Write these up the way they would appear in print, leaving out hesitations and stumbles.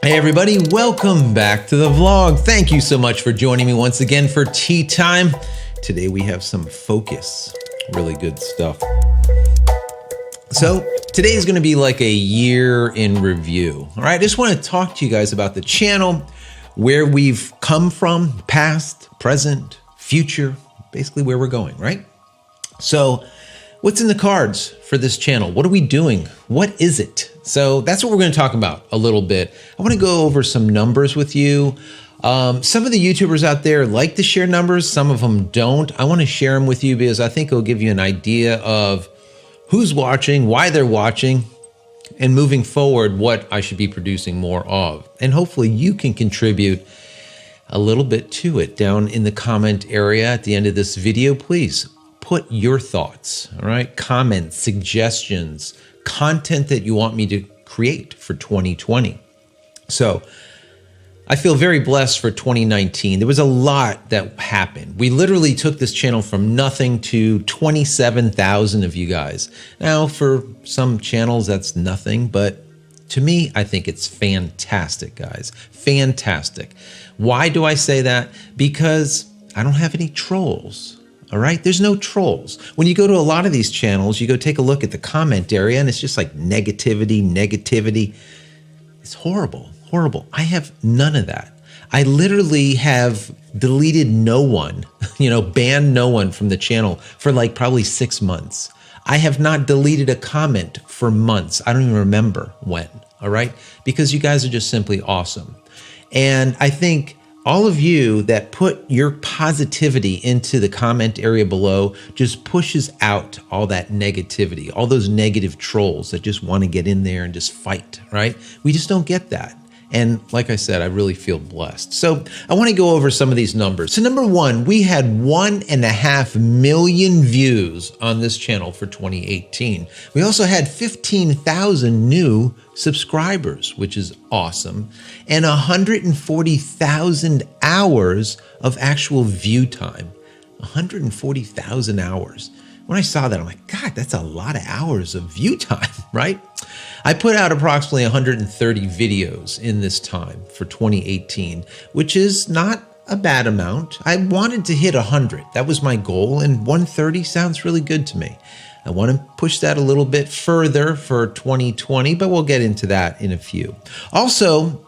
Hey everybody, welcome back to the vlog. Thank you so much for joining me once again for tea time. Today we have some focus, really good stuff. So today is going to be like a year in review. All right, I just want to talk to you guys about the channel, where we've come from, past, present, future, basically where we're going, right? So what's in the cards for this channel? What are we doing? What is it? So that's what we're going to talk about a little bit. I want to go over some numbers with you. Some of the YouTubers out there like to share numbers. Some of them don't. I want to share them with you because I think it'll give you an idea of who's watching, why they're watching, and moving forward, what I should be producing more of. And hopefully you can contribute a little bit to it down in the comment area at the end of this video. Please put your thoughts, all right? Comments, suggestions, content that you want me to create for 2020. So I feel very blessed for 2019. There was a lot that happened. We literally took this channel from nothing to 27,000 of you guys. Now, for some channels, that's nothing, but to me, I think it's fantastic, guys. Fantastic. Why do I say that? Because I don't have any trolls. All right, there's no trolls. When you go to a lot of these channels, you go take a look at the comment area and it's just like negativity. It's horrible, horrible. I have none of that. I literally have deleted no one, banned no one from the channel for like probably 6 months. I have not deleted a comment for months. I don't even remember when, all right? Because you guys are just simply awesome. And I think all of you that put your positivity into the comment area below just pushes out all that negativity, all those negative trolls that just want to get in there and just fight, right? We just don't get that. And like I said, I really feel blessed. So I want to go over some of these numbers. So number one, we had 1.5 million views on this channel for 2018. We also had 15,000 new subscribers, which is awesome, and 140,000 hours of actual view time. 140,000 hours. When I saw that, I'm like, God, that's a lot of hours of view time, right? I put out approximately 130 videos in this time for 2018, which is not a bad amount. I wanted to hit 100. That was my goal, and 130 sounds really good to me. I want to push that a little bit further for 2020, but we'll get into that in a few. Also,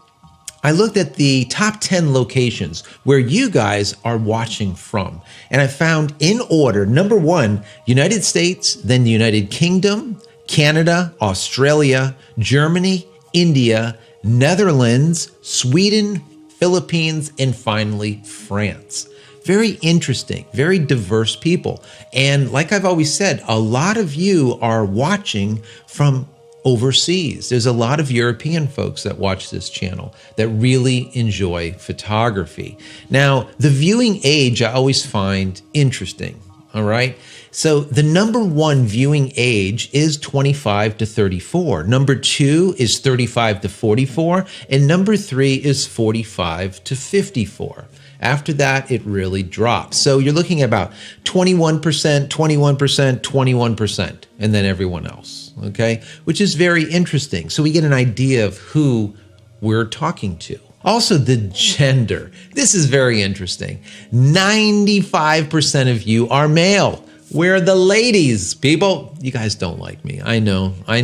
I looked at the top 10 locations where you guys are watching from, and I found in order, number one, United States, then the United Kingdom, Canada, Australia, Germany, India, Netherlands, Sweden, Philippines, and finally France. Very interesting, very diverse people. And like I've always said, a lot of you are watching from overseas. There's a lot of European folks that watch this channel that really enjoy photography. Now, the viewing age I always find interesting, all right? So the number one viewing age is 25 to 34. Number two is 35 to 44. And number three is 45 to 54. After that, it really drops. So you're looking at about 21%, 21%, 21%, and then everyone else, okay? Which is very interesting. So we get an idea of who we're talking to. Also, the gender. This is very interesting. 95% of you are male. We're the ladies, people. You guys don't like me. I know. I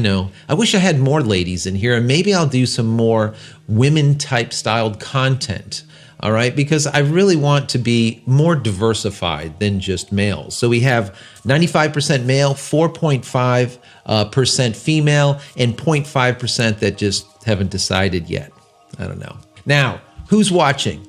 wish I had more ladies in here, and maybe I'll do some more women-type styled content. All right, because I really want to be more diversified than just males. So we have 95% male, 4.5% female, and 0.5% that just haven't decided yet. I don't know. Now, who's watching?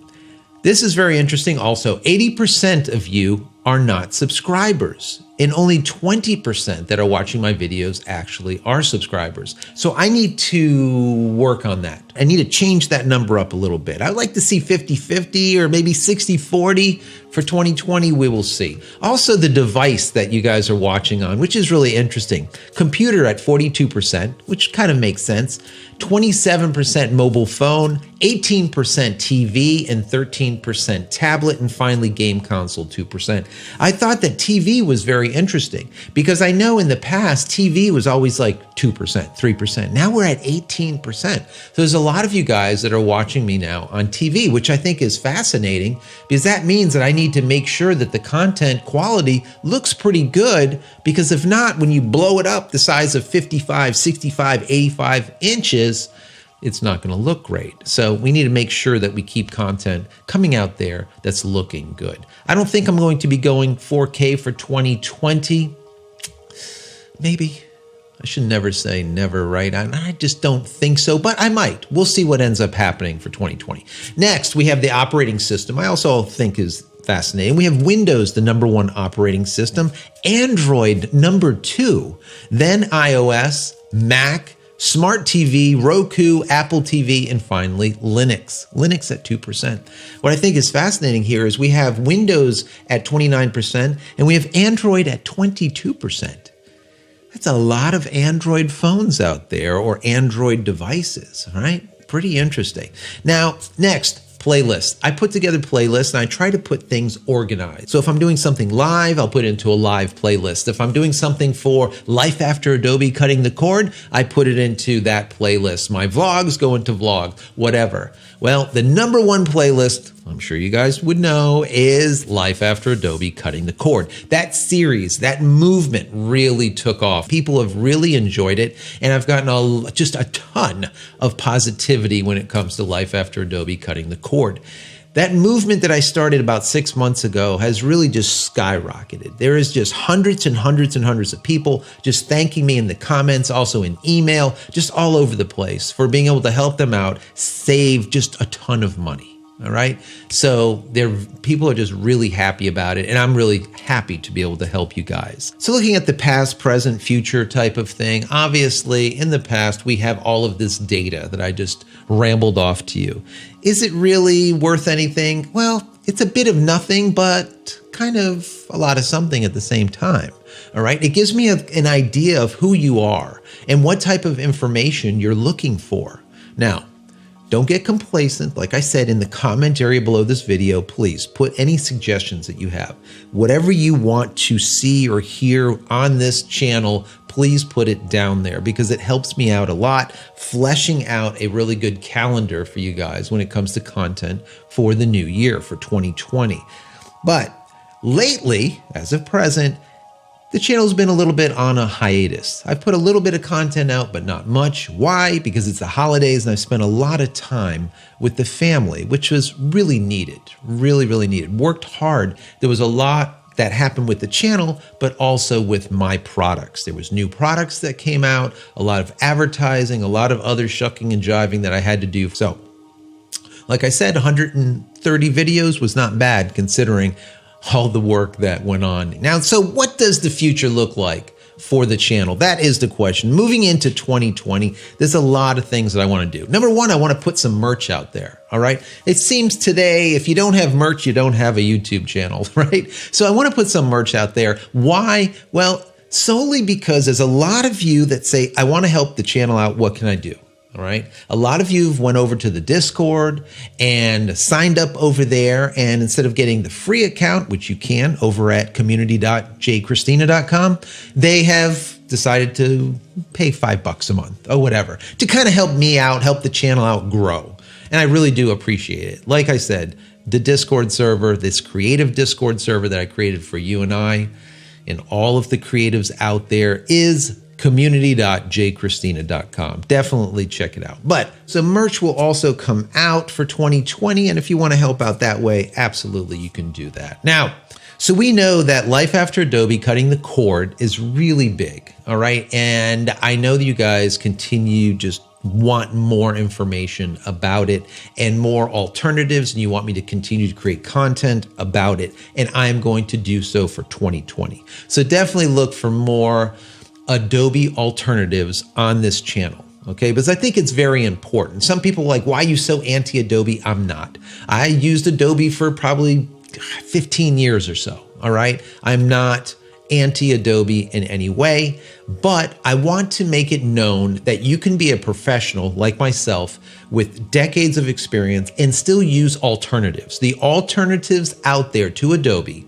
This is very interesting also. 80% of you are not subscribers, and only 20% that are watching my videos actually are subscribers. So I need to work on that. I need to change that number up a little bit. I'd like to see 50-50 or maybe 60-40 for 2020. We will see. Also, the device that you guys are watching on, which is really interesting. Computer at 42%, which kind of makes sense. 27% mobile phone, 18% TV and 13% tablet, and finally game console 2%. I thought that TV was very interesting because I know in the past TV was always like 2%, 3%. Now we're at 18%. So there's a lot of you guys that are watching me now on TV, which I think is fascinating because that means that I need to make sure that the content quality looks pretty good, because if not, when you blow it up the size of 55, 65, 85 inches, it's not going to look great. So we need to make sure that we keep content coming out there that's looking good. I don't think I'm going to be going 4K for 2020. Maybe. I should never say never, right? I just don't think so, but I might. We'll see what ends up happening for 2020. Next, we have the operating system. I also think is fascinating. We have Windows, the #1 operating system, Android #2, then iOS, Mac, Smart TV, Roku, Apple TV, and finally Linux. Linux at 2%. What I think is fascinating here is we have Windows at 29% and we have Android at 22%. That's a lot of Android phones out there, or Android devices, all right? Pretty interesting. Now, next, playlist. I put together playlists and I try to put things organized. So if I'm doing something live, I'll put it into a live playlist. If I'm doing something for Life After Adobe Cutting the Cord, I put it into that playlist. My vlogs go into vlog, whatever. Well, the #1 playlist, I'm sure you guys would know, is Life After Adobe Cutting the Cord. That series, that movement really took off. People have really enjoyed it, and I've gotten just a ton of positivity when it comes to Life After Adobe Cutting the Cord. That movement that I started about 6 months ago has really just skyrocketed. There is just hundreds and hundreds and hundreds of people just thanking me in the comments, also in email, just all over the place for being able to help them out, save just a ton of money. All right. So people are just really happy about it. And I'm really happy to be able to help you guys. So looking at the past, present, future type of thing, obviously in the past, we have all of this data that I just rambled off to you. Is it really worth anything? Well, it's a bit of nothing, but kind of a lot of something at the same time. All right. It gives me an idea of who you are and what type of information you're looking for. Now, don't get complacent. Like I said, in the comment area below this video, please put any suggestions that you have. Whatever you want to see or hear on this channel, please put it down there because it helps me out a lot, fleshing out a really good calendar for you guys when it comes to content for the new year, for 2020. But lately, as of present, the channel's been a little bit on a hiatus. I've put a little bit of content out, but not much. Why? Because it's the holidays and I've spent a lot of time with the family, which was really needed, really, really needed. Worked hard. There was a lot that happened with the channel, but also with my products. There was new products that came out, a lot of advertising, a lot of other shucking and jiving that I had to do. So, like I said, 130 videos was not bad considering all the work that went on. Now, so what does the future look like for the channel? That is the question. Moving into 2020, there's a lot of things that I want to do. #1, I want to put some merch out there. All right. It seems today, if you don't have merch, you don't have a YouTube channel, right? So I want to put some merch out there. Why? Well, solely because there's a lot of you that say, I want to help the channel out. What can I do? All right. A lot of you went over to the Discord and signed up over there. And instead of getting the free account, which you can over at community.JCristina.com, they have decided to pay $5 a month or whatever to kind of help me out, help the channel out grow. And I really do appreciate it. Like I said, the Discord server, this creative Discord server that I created for you and all of the creatives out there is community.JCristina.com. Definitely check it out. But some merch will also come out for 2020. And if you want to help out that way, absolutely, you can do that. Now, so we know that Life After Adobe Cutting the Cord is really big. All right. And I know that you guys continue just want more information about it and more alternatives, and you want me to continue to create content about it. And I am going to do so for 2020. So definitely look for more Adobe alternatives on this channel, okay? Because I think it's very important. Some people are like, why are you so anti-Adobe? I'm not. I used Adobe for probably 15 years or so, all right? I'm not anti-Adobe in any way, but I want to make it known that you can be a professional like myself with decades of experience and still use alternatives. The alternatives out there to Adobe,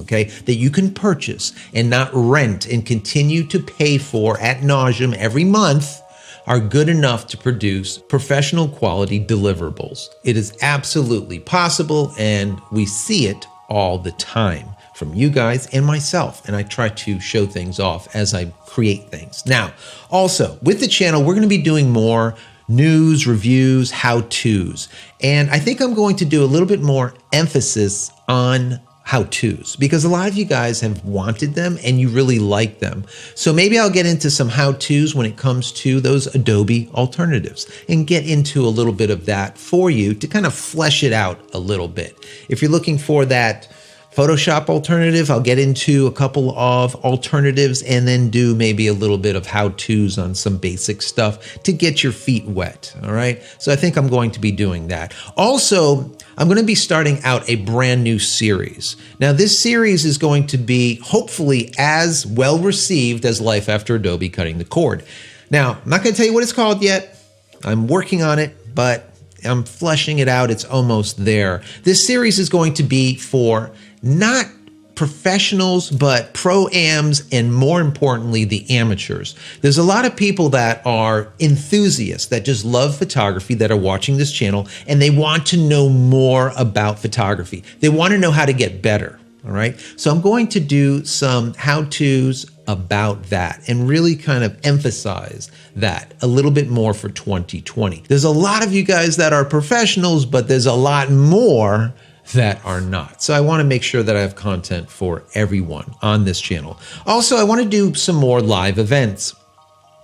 okay, that you can purchase and not rent and continue to pay for ad nauseum every month are good enough to produce professional quality deliverables. It is absolutely possible, and we see it all the time from you guys and myself, and I try to show things off as I create things. Now, also with the channel, we're going to be doing more news, reviews, how-tos, and I think I'm going to do a little bit more emphasis on how-tos because a lot of you guys have wanted them and you really like them. So maybe I'll get into some how-tos when it comes to those Adobe alternatives and get into a little bit of that for you to kind of flesh it out a little bit. If you're looking for that Photoshop alternative, I'll get into a couple of alternatives and then do maybe a little bit of how-tos on some basic stuff to get your feet wet, all right? So I think I'm going to be doing that. Also, I'm going to be starting out a brand new series. Now, this series is going to be hopefully as well received as Life After Adobe Cutting the Cord. Now, I'm not going to tell you what it's called yet. I'm working on it, but I'm fleshing it out. It's almost there. This series is going to be for not professionals, but pro-ams, and more importantly, the amateurs. There's a lot of people that are enthusiasts that just love photography that are watching this channel, and they want to know more about photography. They want to know how to get better, all right? So I'm going to do some how-tos about that and really kind of emphasize that a little bit more for 2020. There's a lot of you guys that are professionals, but there's a lot more that are not. So I want to make sure that I have content for everyone on this channel. Also, I want to do some more live events.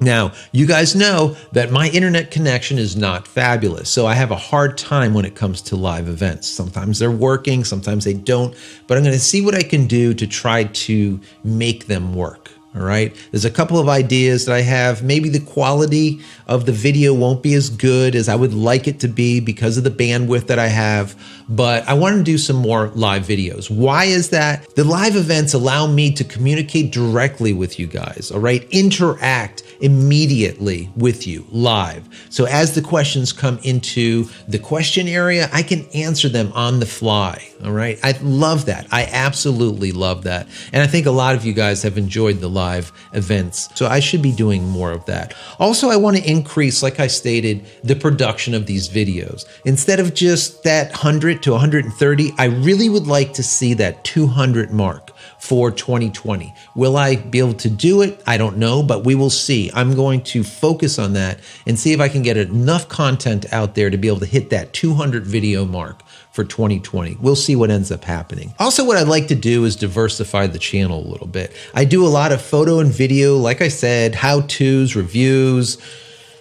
Now, you guys know that my internet connection is not fabulous, so I have a hard time when it comes to live events. Sometimes they're working, sometimes they don't, but I'm going to see what I can do to try to make them work. All right. There's a couple of ideas that I have. Maybe the quality of the video won't be as good as I would like it to be because of the bandwidth that I have, but I want to do some more live videos. Why is that? The live events allow me to communicate directly with you guys. All right. Interact immediately with you live. So as the questions come into the question area, I can answer them on the fly. All right. I love that. I absolutely love that. And I think a lot of you guys have enjoyed the live events. So I should be doing more of that. Also, I want to increase, like I stated, the production of these videos. Instead of just that 100 to 130, I really would like to see that 200 mark for 2020. Will I be able to do it? I don't know, but we will see. I'm going to focus on that and see if I can get enough content out there to be able to hit that 200 video mark for 2020. We'll see what ends up happening. Also, what I'd like to do is diversify the channel a little bit. I do a lot of photo and video, like I said, how-tos, reviews,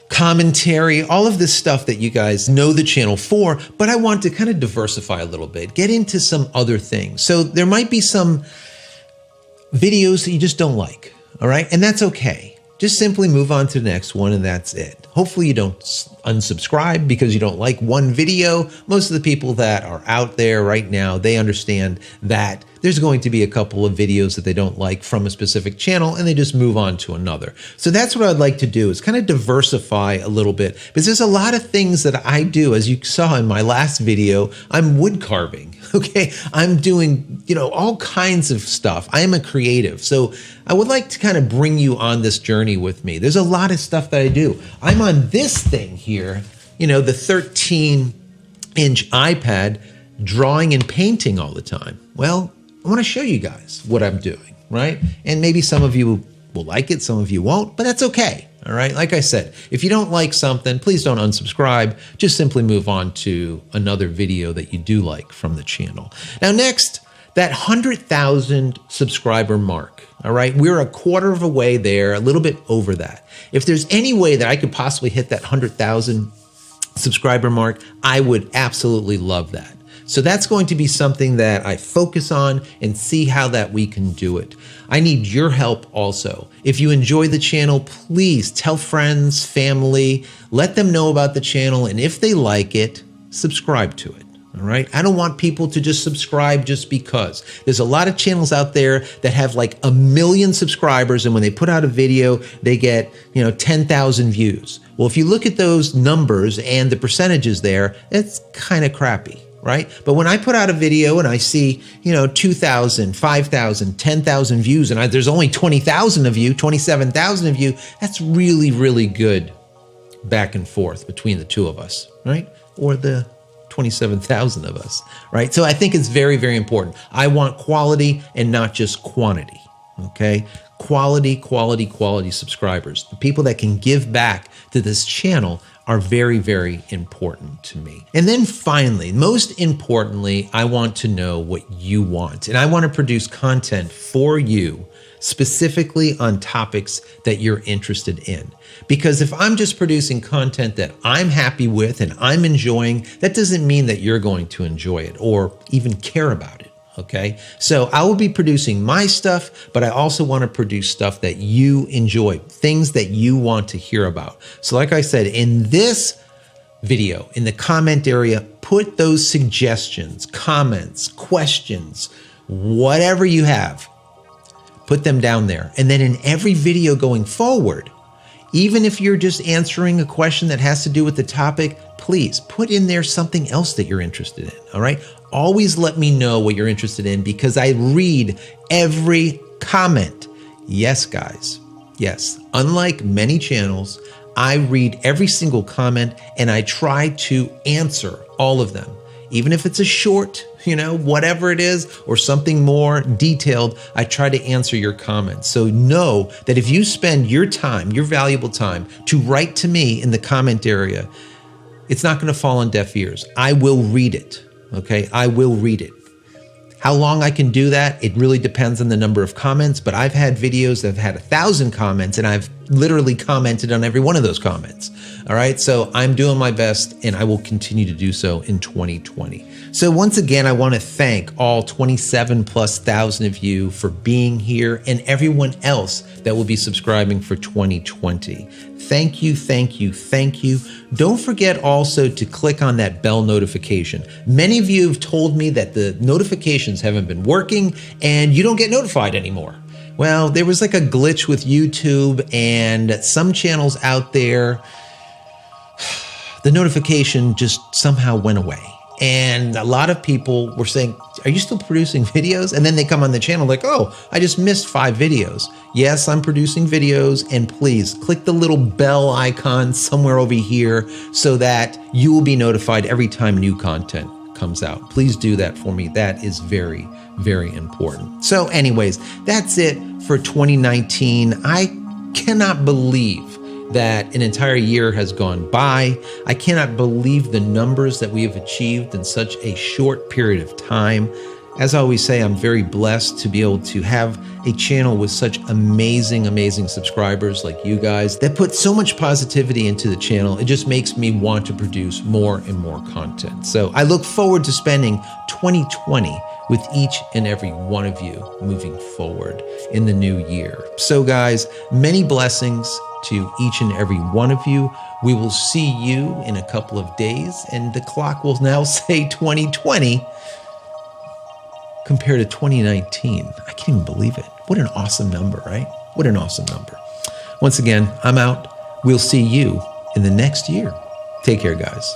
commentary, all of this stuff that you guys know the channel for, but I want to kind of diversify a little bit, get into some other things. So there might be some videos that you just don't like, all right? And that's okay. Just simply move on to the next one and that's it. Hopefully you don't unsubscribe because you don't like one video. Most of the people that are out there right now, they understand that there's going to be a couple of videos that they don't like from a specific channel and they just move on to another. So that's what I'd like to do is kind of diversify a little bit because there's a lot of things that I do. As you saw in my last video, I'm wood carving, okay? I'm doing, all kinds of stuff. I am a creative. So I would like to kind of bring you on this journey with me. There's a lot of stuff that I do. I'm on this thing here, the 13-inch iPad, drawing and painting all the time. Well, I want to show you guys what I'm doing, right? And maybe some of you will like it, some of you won't, but that's okay, all right? Like I said, if you don't like something, please don't unsubscribe. Just simply move on to another video that you do like from the channel. Now, next, that 100,000 subscriber mark, all right? We're a quarter of a way there, a little bit over that. If there's any way that I could possibly hit that 100,000 subscriber mark, I would absolutely love that. So that's going to be something that I focus on and see how that we can do it. I need your help also. If you enjoy the channel, please tell friends, family, let them know about the channel, and if they like it, subscribe to it. All right. I don't want people to just subscribe just because. There's a lot of channels out there that have like 1 million subscribers. And when they put out a video, they get, 10,000 views. Well, if you look at those numbers and the percentages there, it's kind of crappy, right? But when I put out a video and I see, 2,000, 5,000, 10,000 views, and there's only 20,000 of you, 27,000 of you, that's really, really good back and forth between the two of us, right? Or the 27,000 of us, right? So I think it's very, very important. I want quality and not just quantity, okay? Quality, quality, quality subscribers. The people that can give back to this channel are very, very important to me. And then finally, most importantly, I want to know what you want. And I want to produce content for you specifically on topics that you're interested in. Because if I'm just producing content that I'm happy with and I'm enjoying, that doesn't mean that you're going to enjoy it or even care about it. Okay. So I will be producing my stuff, but I also want to produce stuff that you enjoy, things that you want to hear about. So like I said, in this video, in the comment area, put those suggestions, comments, questions, whatever you have, put them down there. And then in every video going forward, even if you're just answering a question that has to do with the topic, please put in there something else that you're interested in, all right? Always let me know what you're interested in because I read every comment. Yes, guys, yes. Unlike many channels, I read every single comment and I try to answer all of them. Even if it's a short, whatever it is, or something more detailed, I try to answer your comments. So know that if you spend your time, your valuable time, to write to me in the comment area, it's not going to fall on deaf ears. I will read it, okay? I will read it. How long I can do that, it really depends on the number of comments, but I've had videos that have had 1,000 comments and I've literally commented on every one of those comments. All right, so I'm doing my best and I will continue to do so in 2020. So once again, I want to thank all 27,000+ of you for being here and everyone else that will be subscribing for 2020. Thank you, thank you, thank you. Don't forget also to click on that bell notification. Many of you have told me that the notifications haven't been working and you don't get notified anymore. Well, there was like a glitch with YouTube and some channels out there, the notification just somehow went away. And a lot of people were saying, are you still producing videos? And then they come on the channel like, oh, I just missed 5 videos. Yes, I'm producing videos. And please click the little bell icon somewhere over here so that you will be notified every time new content comes out. Please do that for me. That is very, very important. So anyways, that's it for 2019. I cannot believe that an entire year has gone by. I cannot believe the numbers that we have achieved in such a short period of time. As I always say, I'm very blessed to be able to have a channel with such amazing, amazing subscribers like you guys that put so much positivity into the channel. It just makes me want to produce more and more content. So I look forward to spending 2020 with each and every one of you moving forward in the new year. So guys, many blessings to each and every one of you. We will see you in a couple of days, and the clock will now say 2020 compared to 2019. I can't even believe it. What an awesome number, right? What an awesome number. Once again, I'm out. We'll see you in the next year. Take care, guys.